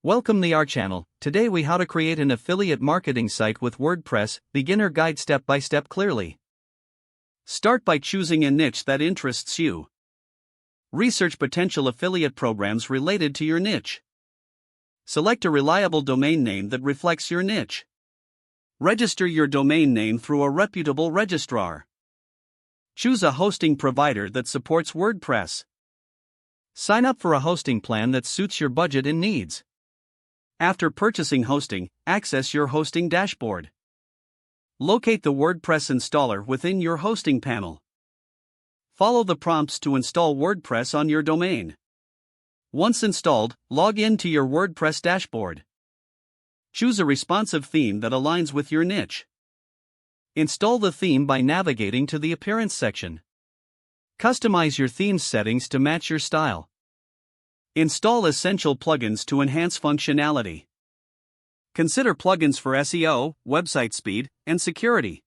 Welcome to our channel. Today we how to create an affiliate marketing site with WordPress, beginner guide step by step clearly. Start by choosing a niche that interests you. Research potential affiliate programs related to your niche. Select a reliable domain name that reflects your niche. Register your domain name through a reputable registrar. Choose a hosting provider that supports WordPress. Sign up for a hosting plan that suits your budget and needs. After purchasing hosting, access your hosting dashboard. Locate the WordPress installer within your hosting panel. Follow the prompts to install WordPress on your domain. Once installed, log in to your WordPress dashboard. Choose a responsive theme that aligns with your niche. Install the theme by navigating to the Appearance section. Customize your theme's settings to match your style. Install essential plugins to enhance functionality. Consider plugins for SEO, website speed, and security.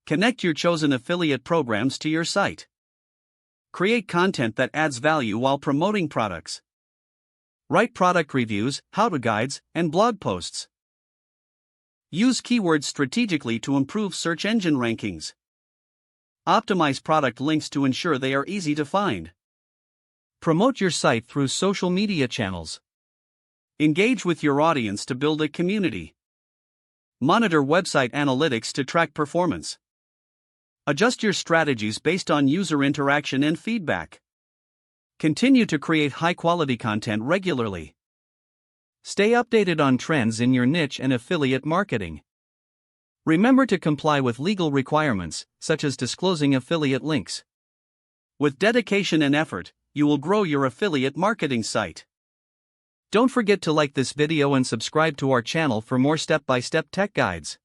Connect your chosen affiliate programs to your site. Create content that adds value while promoting products. Write product reviews, how-to guides, and blog posts. Use keywords strategically to improve search engine rankings. Optimize product links to ensure they are easy to find. Promote your site through social media channels. Engage with your audience to build a community. Monitor website analytics to track performance. Adjust your strategies based on user interaction and feedback. Continue to create high-quality content regularly. Stay updated on trends in your niche and affiliate marketing. Remember to comply with legal requirements, such as disclosing affiliate links. With dedication and effort, you will grow your affiliate marketing site. Don't forget to like this video and subscribe to our channel for more step-by-step tech guides.